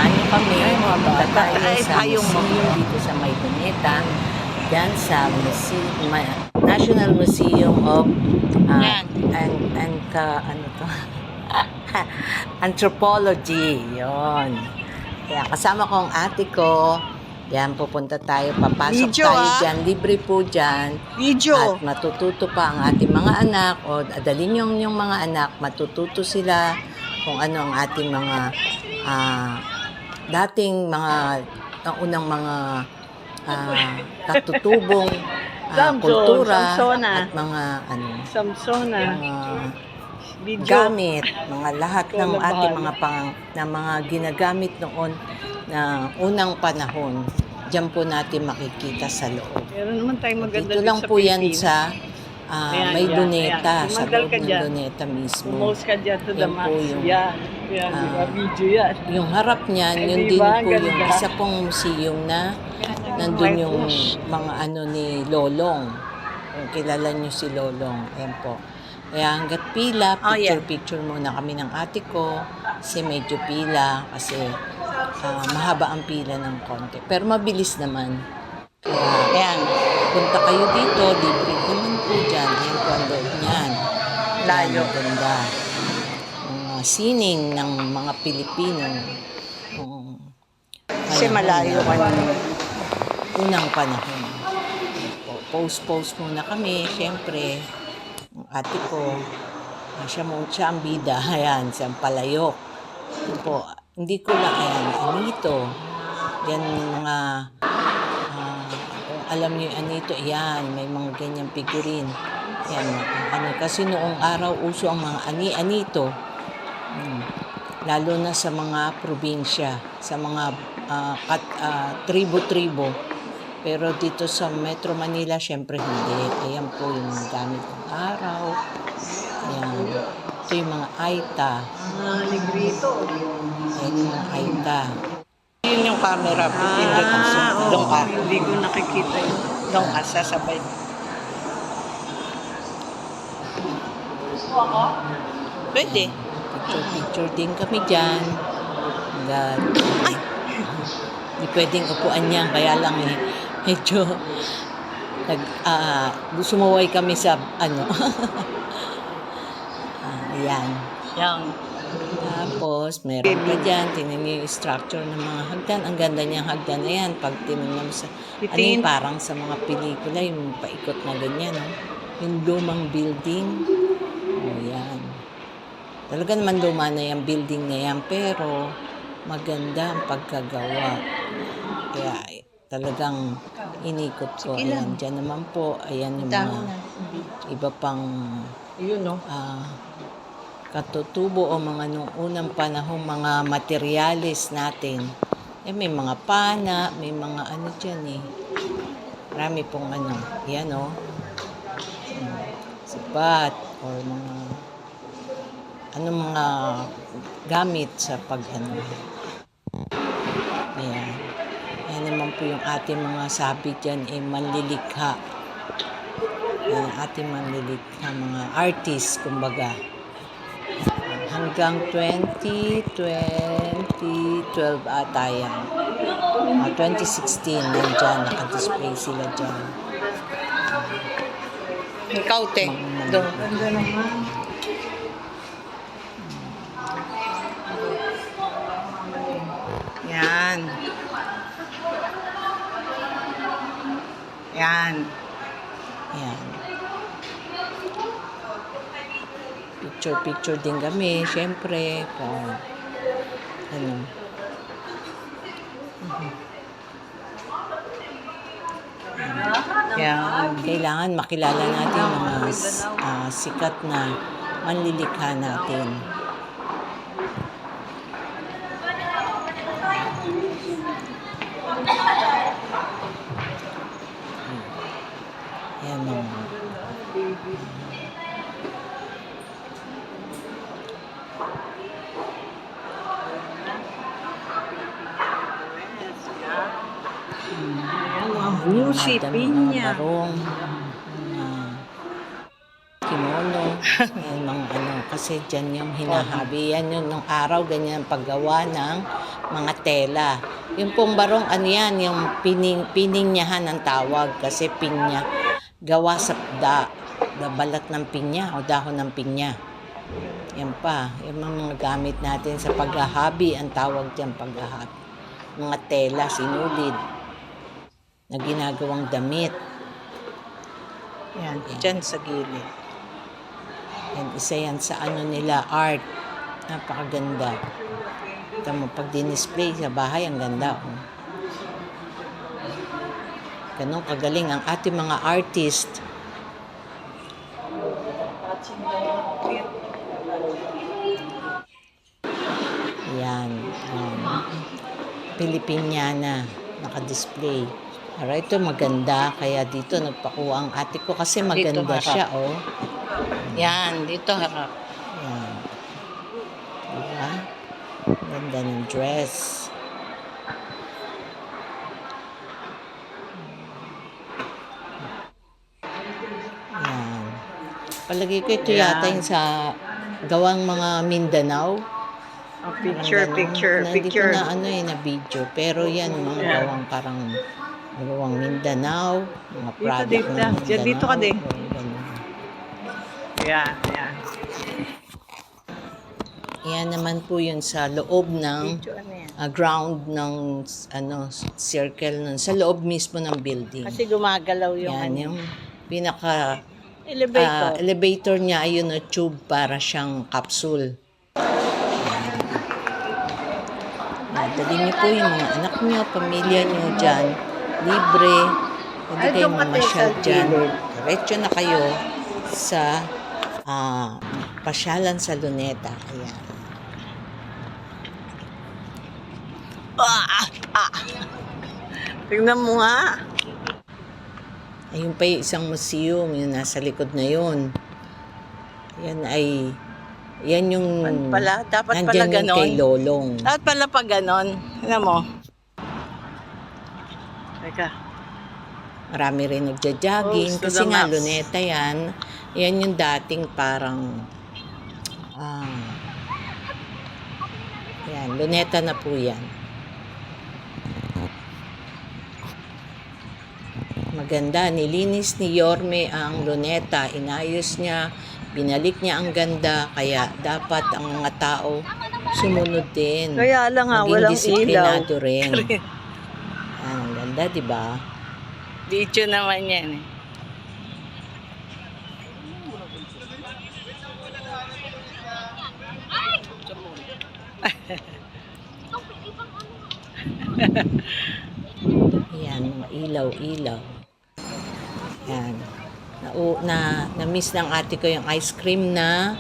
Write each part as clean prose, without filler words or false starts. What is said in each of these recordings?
samahan niyo kami. Pumunta tayo sa Payong mo. museum dito sa May Cuneta. Diyan sa National Museum of Yan. ano to? Anthropology. Yon. Kaya kasama ko ang ate ko. Yan, pupunta tayo. Papasok Video, tayo dyan. Libre po dyan. Video. At matututo pa ang ating mga anak o dalhin yung mga anak, matututo sila kung ano ang ating mga dating mga unang mga katutubong kultura at mga Samsona. Video. gamit, mga lahat ng ating mga ginagamit noon na unang panahon. Diyan po natin makikita sa loob. Meron naman tayong maganda Dito lang sa po yan Pilipinas. sa Ayan, may yan, luneta, ayan. sa Tumagal loob ka ng dyan. luneta mismo. Pumose ka dyan to the Yan max. po yung, Yan. Yan, diba? Video yan. Yung harap niyan, Eh, yun diba? din po Ganda. yung isa pong museum na nandun yung mga ano ni Lolong. Kung kilala nyo si Lolong, ayan po. Kaya hanggat pila, picture muna kami ng ate ko kasi medyo pila kasi mahaba ang pila ng konti. Pero mabilis naman. Ayan, punta kayo dito, libre naman po dyan. Ayan po ang loob niyan. Layo. Ayan, ganda. Mga sining ng mga Pilipino. Kasi malayo ka naman. Unang panahon. Post muna kami, syempre. Ang ate ko, siya ang bida. Ayan, siyang palayok. Ito po, hindi ko lang, ayan, anito. Yan yung mga, kung alam niyo yung anito, ayan, may mga ganyang figurine. Ayan, kasi noong araw, uso ang mga anito. Lalo na sa mga probinsya, sa mga tribo-tribo. Pero dito sa Metro Manila, syempre hindi. Ayan po yung gamit ng araw. Ayan. Ito yung mga Aita. Negrito. Ayan yung mga Aita. Yun yung camera. Doon ka. Hindi ko nakikita yun. Doon ka, sasabay. Pwede. Picture din kami dyan. Ay! Hindi pwedeng upuan niya. Kaya lang medyo sumuway kami sa ayan. Yan. Tapos, meron pa dyan. Tingnan niyo yung structure ng mga hagdan. Ang ganda niyang hagdan na yan. Pag tinignan mo sa, yung parang sa mga pelikula, yung paikot na ganyan, no? Yung lumang building. Yan. Talaga naman luma na yung building na yan, pero maganda ang pagkagawa. Kaya talagang inikot ko. Ayan, dyan naman po. Ayan yung mga iba pang katutubo o mga nung unang panahon, mga materyales natin. May mga pana, may mga ano dyan eh. Marami pong yan sapat or mga gamit sa Ayan. Ayan naman po yung ating mga sabi dyan manlilikha. Ayan ang ating manlilikha, mga artist, kumbaga. Hanggang 2012 ata yan. 2016, nandyan, nakadisplay sila dyan. Ikaw, te. Doon. Ganda naman. Yan. Yan. Ayan. Picture din kami, syempre. Yan. Kailangan makilala natin yung mga sikat na manlilikha natin. Ayan mga. Music, pinya. Mga barong, kimono, mga kasi dyan yung hinahabi. Yan yung nung araw, ganyan ang paggawa ng mga tela. Yung pong barong, ano yan, yung pininyahan ang tawag kasi pinya. Gawa sa balat ng pinya o dahon ng pinya. Yan pa, yung mga gamit natin sa paghahabi, ang tawag dyan paghahabi. Mga tela, sinulid, na ginagawang damit. Yan, dyan sa gilid. Yan, isa yan sa ano nila, art. Napakaganda. Ito mo, pag dinisplay sa bahay, ang ganda. Oh. Ganun kagaling ang ating mga artist. Yan. Pilipiniana, naka-display. Pero ito maganda, kaya dito nagpakuha ang ate ko kasi maganda harap. siya, oh. Yan, dito harap. Yan. Diba? Ganda ng dress. Yan. Palagay ko ito yata yung sa gawang mga Mindanao. Oh, picture, Parang picture, ganun. picture. Hindi ko na ano na video. Pero yan, mga gawang parang gawang Mindanao. Mga product dito. ng Mindanao. Diyan, dito ka din. O, ganun. Yan, yan. Yan naman po yun sa loob ng Dito, ano yan? ground ng circle nun. Sa loob mismo ng building. Kasi gumagalaw yung Yan, ano, yung pinaka elevator. elevator niya ay yun, tube para siyang capsule. Dali niyo po yung mga anak niyo, pamilya niyo dyan. Libre. Pwede kayong mamasyal dyan. Diretso na kayo sa pasyalan sa Luneta. Ayan. Tingnan mo nga. Ayun pa yung isang museum, yung nasa likod na yun. Yan yung Dapat pala nandyan yung ganon. kay Lolong. Dapat pala pag ganon. Alam mo. Teka. Marami rin nagja-jogging Close to kasi the nga max. Luneta yan. Yan yung dating parang yan, Luneta na po yan. Maganda, nilinis ni Yorme ang Luneta, inayos niya, binalik niya ang ganda, kaya dapat ang mga tao sumunod din. Kaya lang nga, Maging walang disiplinado ilaw. rin. Ang ganda, di ba? Dito naman yan eh. Yan, mga ilaw-ilaw. Yan. Na-miss ng ate ko yung ice cream na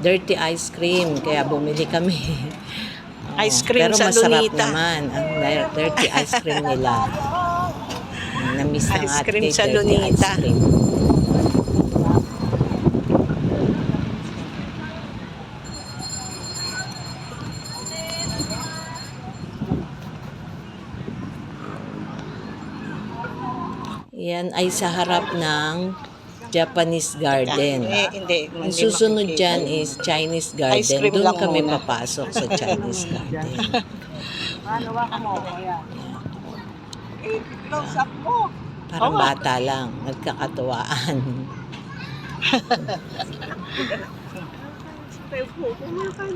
dirty ice cream. Kaya bumili kami. Ice cream pero sa masarap Lunita. naman ang dirty ice cream nila. Na-miss ng Ice ate cream ko sa yung dirty Lunita. ice cream. Yan ay sa harap ng Japanese garden. Hindi. Ang susunod dyan is Chinese garden. Ice cream Doon lang kami muna. papasok sa Chinese garden. Close up mo. Parang bata lang, nagkakatuwaan.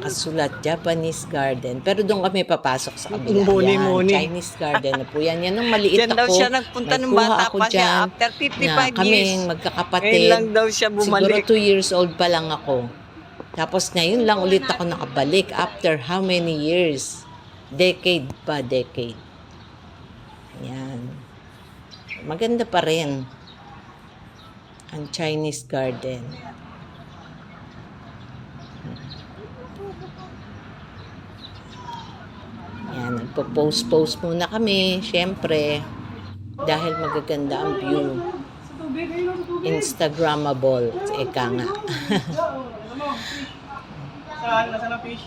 Kasulat, Japanese garden. Pero doon kami papasok sa kabila. Muni-muni. Yan, Chinese garden na po yan. Yan nung maliit Diyan ako. daw siya nagpunta ng nagkuha bata ako pa siya dyan after 55 na years. kaming magkakapatid. Ngayon lang daw siya Siguro bumalik. 2 years old pa lang ako. Tapos ngayon lang ulit ako nakabalik after how many years? Decade. Yan. Maganda pa rin ang Chinese garden. Yan, nagpo-post muna kami, syempre, dahil magaganda ang view. Instagrammable, eka nga. Saan? Nasaan ang fish?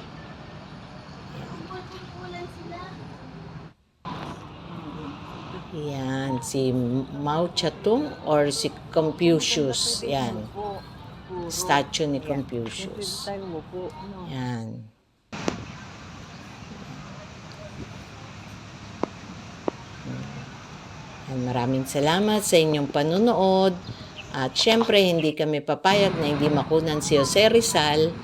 Yan, si Mao Zedong or si Confucius. Yan. statue ni Confucius. Yan. Maraming salamat sa inyong panunood. At syempre, hindi kami papayag na hindi makunan si Jose Rizal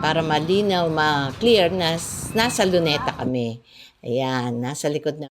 para malinaw, ma-clear na nasa Luneta kami. Ayan, nasa likod na.